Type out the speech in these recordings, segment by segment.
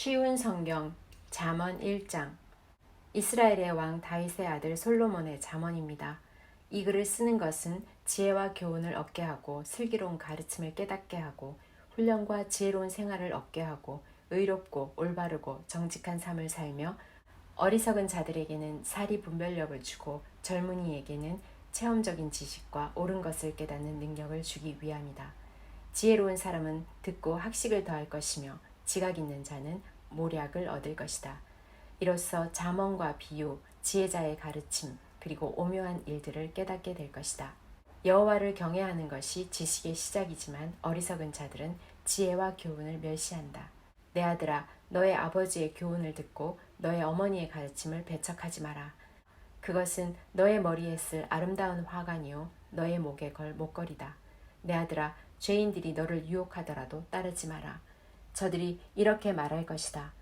쉬운 성경 잠언 1장. 이스라엘의 왕 다윗의 아들 솔로몬의 잠언입니다. 이 글을 쓰는 것은 지혜와 교훈을 얻게 하고 슬기로운 가르침을 깨닫게 하고 훈련과 지혜로운 생활을 얻게 하고 의롭고 올바르고 정직한 삶을 살며 어리석은 자들에게는 사리 분별력을 주고 젊은이에게는 체험적인 지식과 옳은 것을 깨닫는 능력을 주기 위함이다. 지혜로운 사람은 듣고 학식을 더할 것이며 지각 있는 자는 모략을 얻을 것이다. 이로써 잠언과 비유, 지혜자의 가르침, 그리고 오묘한 일들을 깨닫게 될 것이다. 여호와를 경외하는 것이 지식의 시작이지만 어리석은 자들은 지혜와 교훈을 멸시한다. 내 아들아, 너의 아버지의 교훈을 듣고 너의 어머니의 가르침을 배척하지 마라. 그것은 너의 머리에 쓸 아름다운 화관이요 너의 목에 걸 목걸이다. 내 아들아, 죄인들이 너를 유혹하더라도 따르지 마라. 저들이 이렇게 말할 것이다.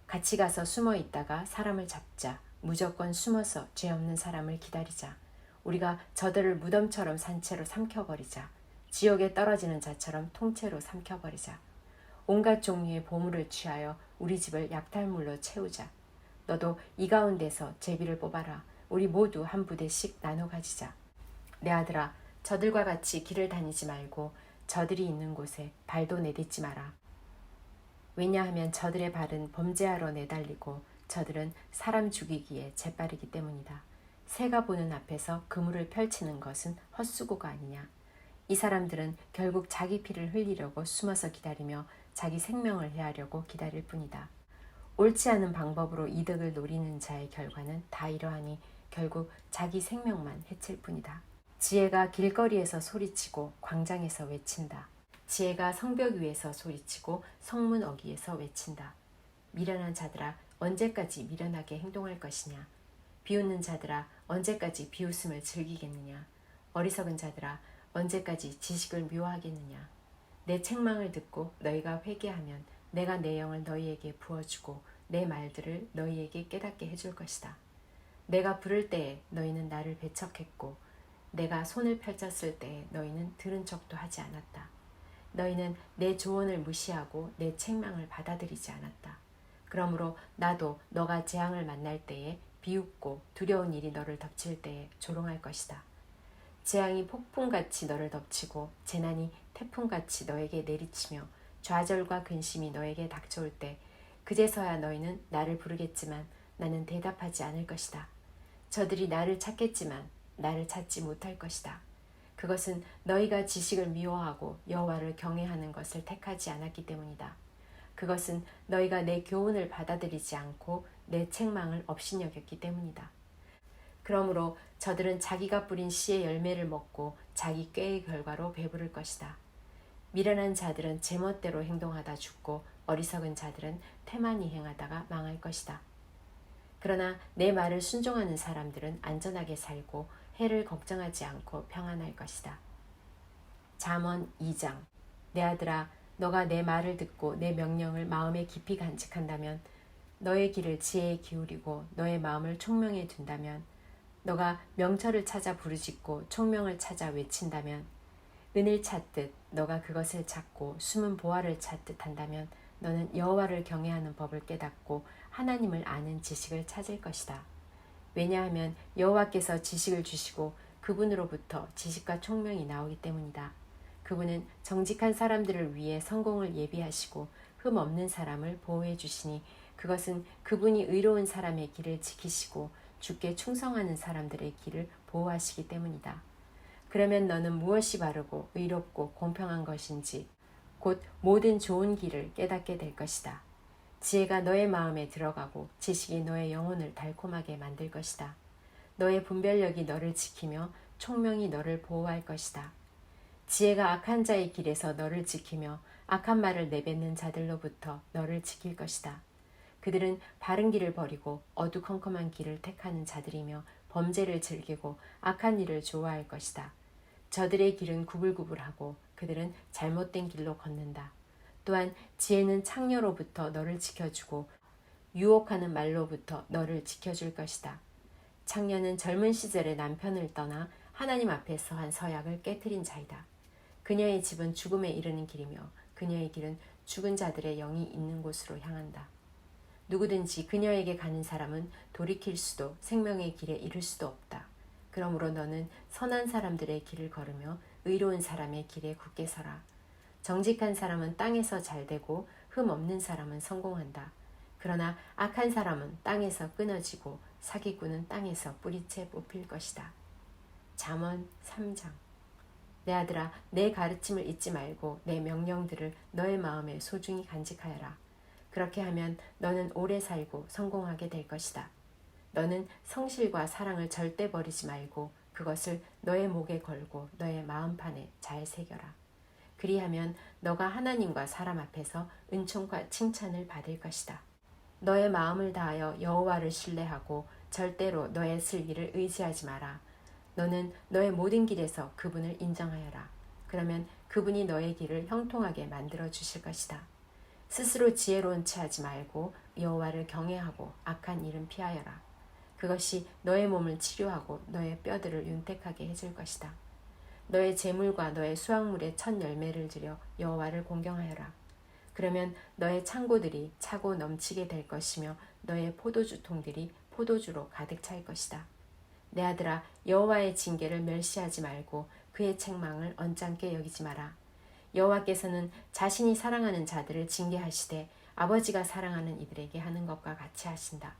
같이 가서 숨어 있다가 사람을 잡자. 무조건 숨어서 죄 없는 사람을 기다리자. 우리가 저들을 무덤처럼 산채로 삼켜버리자. 지옥에 떨어지는 자처럼 통째로 삼켜버리자. 온갖 종류의 보물을 취하여 우리 집을 약탈물로 채우자. 너도 이 가운데서 제비를 뽑아라. 우리 모두 한 부대씩 나눠 가지자. 내 아들아, 저들과 같이 길을 다니지 말고 저들이 있는 곳에 발도 내딛지 마라. 왜냐하면 저들의 발은 범죄하러 내달리고 저들은 사람 죽이기에 재빠르기 때문이다. 새가 보는 앞에서 그물을 펼치는 것은 헛수고가 아니냐. 이 사람들은 결국 자기 피를 흘리려고 숨어서 기다리며 자기 생명을 해하려고 기다릴 뿐이다. 옳지 않은 방법으로 이득을 노리는 자의 결과는 다 이러하니 결국 자기 생명만 해칠 뿐이다. 지혜가 길거리에서 소리치고 광장에서 외친다. 지혜가 성벽 위에서 소리치고 성문 어귀에서 외친다. 미련한 자들아, 언제까지 미련하게 행동할 것이냐. 비웃는 자들아, 언제까지 비웃음을 즐기겠느냐. 어리석은 자들아, 언제까지 지식을 미워하겠느냐. 내 책망을 듣고 너희가 회개하면 내가 내 영을 너희에게 부어주고 내 말들을 너희에게 깨닫게 해줄 것이다. 내가 부를 때에 너희는 나를 배척했고 내가 손을 펼쳤을 때에 너희는 들은 척도 하지 않았다. 너희는 내 조언을 무시하고 내 책망을 받아들이지 않았다. 그러므로 나도 너가 재앙을 만날 때에 비웃고 두려운 일이 너를 덮칠 때에 조롱할 것이다. 재앙이 폭풍같이 너를 덮치고 재난이 태풍같이 너에게 내리치며 좌절과 근심이 너에게 닥쳐올 때 그제서야 너희는 나를 부르겠지만 나는 대답하지 않을 것이다. 저들이 나를 찾겠지만 나를 찾지 못할 것이다. 그것은 너희가 지식을 미워하고 여호와를 경외하는 것을 택하지 않았기 때문이다. 그것은 너희가 내 교훈을 받아들이지 않고 내 책망을 업신여겼기 때문이다. 그러므로 저들은 자기가 뿌린 씨의 열매를 먹고 자기 꾀의 결과로 배부를 것이다. 미련한 자들은 제멋대로 행동하다 죽고 어리석은 자들은 태만히 행하다가 망할 것이다. 그러나 내 말을 순종하는 사람들은 안전하게 살고 해를 걱정하지 않고 평안할 것이다. 잠언 2장. 내 아들아, 너가 내 말을 듣고 내 명령을 마음에 깊이 간직한다면, 너의 귀를 지혜에 기울이고 너의 마음을 총명에 둔다면, 너가 명철을 찾아 부르짖고 총명을 찾아 외친다면, 은을 찾듯 너가 그것을 찾고 숨은 보화를 찾듯 한다면 너는 여호와를 경외하는 법을 깨닫고 하나님을 아는 지식을 찾을 것이다. 왜냐하면 여호와께서 지식을 주시고 그분으로부터 지식과 총명이 나오기 때문이다. 그분은 정직한 사람들을 위해 성공을 예비하시고 흠 없는 사람을 보호해 주시니 그것은 그분이 의로운 사람의 길을 지키시고 주께 충성하는 사람들의 길을 보호하시기 때문이다. 그러면 너는 무엇이 바르고 의롭고 공평한 것인지 곧 모든 좋은 길을 깨닫게 될 것이다. 지혜가 너의 마음에 들어가고 지식이 너의 영혼을 달콤하게 만들 것이다. 너의 분별력이 너를 지키며 총명이 너를 보호할 것이다. 지혜가 악한 자의 길에서 너를 지키며 악한 말을 내뱉는 자들로부터 너를 지킬 것이다. 그들은 바른 길을 버리고 어두컴컴한 길을 택하는 자들이며 범죄를 즐기고 악한 일을 좋아할 것이다. 저들의 길은 구불구불하고 그들은 잘못된 길로 걷는다. 또한 지혜는 창녀로부터 너를 지켜주고 유혹하는 말로부터 너를 지켜줄 것이다. 창녀는 젊은 시절에 남편을 떠나 하나님 앞에서 한 서약을 깨트린 자이다. 그녀의 집은 죽음에 이르는 길이며 그녀의 길은 죽은 자들의 영이 있는 곳으로 향한다. 누구든지 그녀에게 가는 사람은 돌이킬 수도 생명의 길에 이를 수도 없다. 그러므로 너는 선한 사람들의 길을 걸으며 의로운 사람의 길에 굳게 서라. 정직한 사람은 땅에서 잘되고 흠 없는 사람은 성공한다. 그러나 악한 사람은 땅에서 끊어지고 사기꾼은 땅에서 뿌리채 뽑힐 것이다. 잠언 3장. 내 아들아, 내 가르침을 잊지 말고 내 명령들을 너의 마음에 소중히 간직하여라. 그렇게 하면 너는 오래 살고 성공하게 될 것이다. 너는 성실과 사랑을 절대 버리지 말고 그것을 너의 목에 걸고 너의 마음판에 잘 새겨라. 그리하면 너가 하나님과 사람 앞에서 은총과 칭찬을 받을 것이다. 너의 마음을 다하여 여호와를 신뢰하고 절대로 너의 슬기를 의지하지 마라. 너는 너의 모든 길에서 그분을 인정하여라. 그러면 그분이 너의 길을 형통하게 만들어 주실 것이다. 스스로 지혜로운 체 하지 말고 여호와를 경외하고 악한 일은 피하여라. 그것이 너의 몸을 치료하고 너의 뼈들을 윤택하게 해줄 것이다. 너의 재물과 너의 수확물의 첫 열매를 들여 여호와를 공경하여라. 그러면 너의 창고들이 차고 넘치게 될 것이며 너의 포도주 통들이 포도주로 가득 찰 것이다. 내 아들아, 여호와의 징계를 멸시하지 말고 그의 책망을 언짢게 여기지 마라. 여호와께서는 자신이 사랑하는 자들을 징계하시되 아버지가 사랑하는 이들에게 하는 것과 같이 하신다.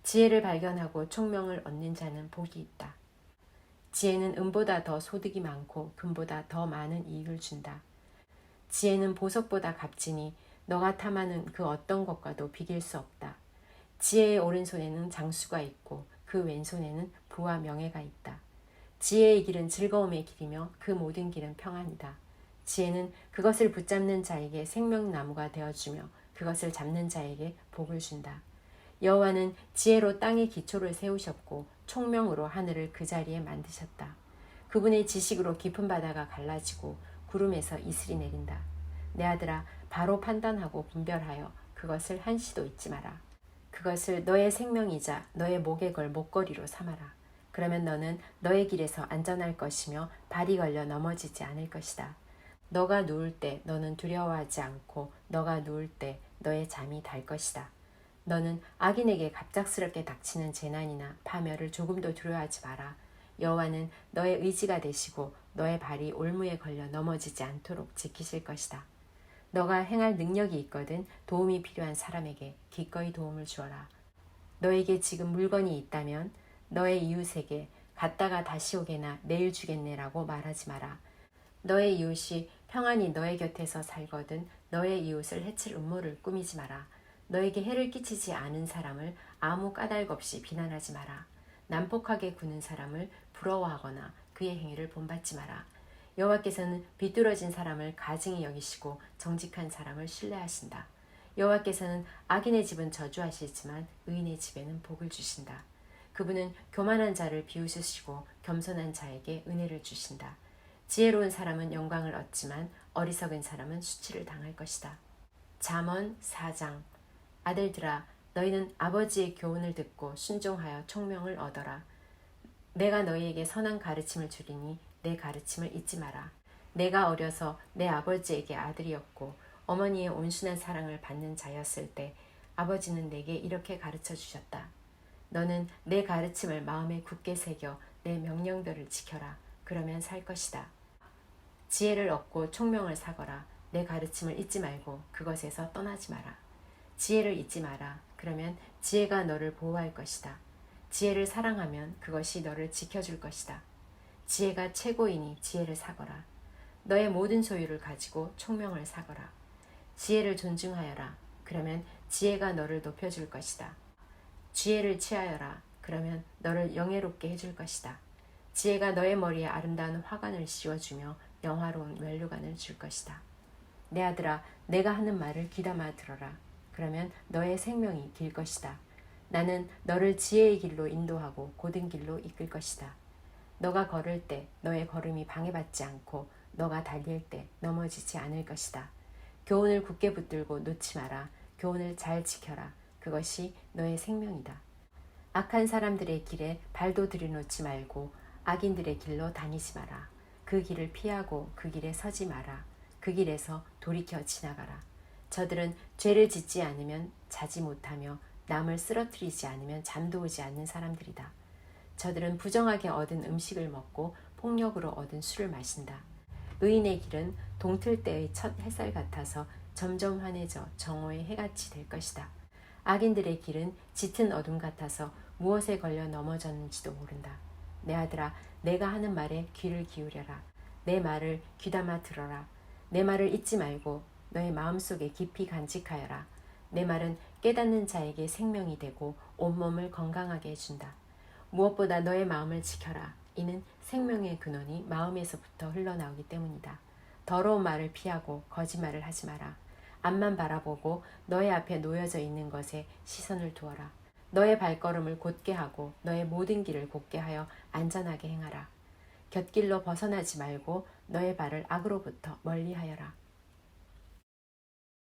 지혜를 발견하고 총명을 얻는 자는 복이 있다. 지혜는 은보다 더 소득이 많고 금보다 더 많은 이익을 준다. 지혜는 보석보다 값지니 너가 탐하는 그 어떤 것과도 비길 수 없다. 지혜의 오른손에는 장수가 있고 그 왼손에는 부와 명예가 있다. 지혜의 길은 즐거움의 길이며 그 모든 길은 평안이다. 지혜는 그것을 붙잡는 자에게 생명나무가 되어주며 그것을 잡는 자에게 복을 준다. 여호와는 지혜로 땅의 기초를 세우셨고 총명으로 하늘을 그 자리에 만드셨다. 그분의 지식으로 깊은 바다가 갈라지고 구름에서 이슬이 내린다. 내 아들아, 바로 판단하고 분별하여 그것을 한시도 잊지 마라. 그것을 너의 생명이자 너의 목에 걸 목걸이로 삼아라. 그러면 너는 너의 길에서 안전할 것이며 발이 걸려 넘어지지 않을 것이다. 너가 누울 때 너는 두려워하지 않고 너가 누울 때 너의 잠이 달 것이다. 너는 악인에게 갑작스럽게 닥치는 재난이나 파멸을 조금도 두려워하지 마라. 여호와는 너의 의지가 되시고 너의 발이 올무에 걸려 넘어지지 않도록 지키실 것이다. 너가 행할 능력이 있거든 도움이 필요한 사람에게 기꺼이 도움을 주어라. 너에게 지금 물건이 있다면 너의 이웃에게 갔다가 다시 오게나 내일 주겠네라고 말하지 마라. 너의 이웃이 평안히 너의 곁에서 살거든 너의 이웃을 해칠 음모를 꾸미지 마라. 너에게 해를 끼치지 않은 사람을 아무 까닭 없이 비난하지 마라. 난폭하게 구는 사람을 부러워하거나 그의 행위를 본받지 마라. 여호와께서는 비뚤어진 사람을 가증히 여기시고 정직한 사람을 신뢰하신다. 여호와께서는 악인의 집은 저주하시지만 의인의 집에는 복을 주신다. 그분은 교만한 자를 비웃으시고 겸손한 자에게 은혜를 주신다. 지혜로운 사람은 영광을 얻지만 어리석은 사람은 수치를 당할 것이다. 잠언 4장. 아들들아, 너희는 아버지의 교훈을 듣고 순종하여 총명을 얻어라. 내가 너희에게 선한 가르침을 주리니 내 가르침을 잊지 마라. 내가 어려서 내 아버지에게 아들이었고 어머니의 온순한 사랑을 받는 자였을 때 아버지는 내게 이렇게 가르쳐 주셨다. 너는 내 가르침을 마음에 굳게 새겨 내 명령들을 지켜라. 그러면 살 것이다. 지혜를 얻고 총명을 사거라. 내 가르침을 잊지 말고 그것에서 떠나지 마라. 지혜를 잊지 마라. 그러면 지혜가 너를 보호할 것이다. 지혜를 사랑하면 그것이 너를 지켜줄 것이다. 지혜가 최고이니 지혜를 사거라. 너의 모든 소유를 가지고 총명을 사거라. 지혜를 존중하여라. 그러면 지혜가 너를 높여줄 것이다. 지혜를 취하여라. 그러면 너를 영예롭게 해줄 것이다. 지혜가 너의 머리에 아름다운 화관을 씌워주며 영화로운 면류관을 줄 것이다. 내 아들아, 내가 하는 말을 귀담아 들어라. 그러면 너의 생명이 길 것이다. 나는 너를 지혜의 길로 인도하고 곧은 길로 이끌 것이다. 너가 걸을 때 너의 걸음이 방해받지 않고 너가 달릴 때 넘어지지 않을 것이다. 교훈을 굳게 붙들고 놓지 마라. 교훈을 잘 지켜라. 그것이 너의 생명이다. 악한 사람들의 길에 발도 들여놓지 말고 악인들의 길로 다니지 마라. 그 길을 피하고 그 길에 서지 마라. 그 길에서 돌이켜 지나가라. 저들은 죄를 짓지 않으면 자지 못하며 남을 쓰러뜨리지 않으면 잠도 오지 않는 사람들이다. 저들은 부정하게 얻은 음식을 먹고 폭력으로 얻은 술을 마신다. 의인의 길은 동틀 때의 첫 햇살 같아서 점점 환해져 정오의 해같이 될 것이다. 악인들의 길은 짙은 어둠 같아서 무엇에 걸려 넘어졌는지도 모른다. 내 아들아, 내가 하는 말에 귀를 기울여라. 내 말을 귀담아 들어라. 내 말을 잊지 말고 너의 마음속에 깊이 간직하여라. 내 말은 깨닫는 자에게 생명이 되고 온몸을 건강하게 해준다. 무엇보다 너의 마음을 지켜라. 이는 생명의 근원이 마음에서부터 흘러나오기 때문이다. 더러운 말을 피하고 거짓말을 하지 마라. 앞만 바라보고 너의 앞에 놓여져 있는 것에 시선을 두어라. 너의 발걸음을 곧게 하고 너의 모든 길을 곧게 하여 안전하게 행하라. 곁길로 벗어나지 말고 너의 발을 악으로부터 멀리하여라.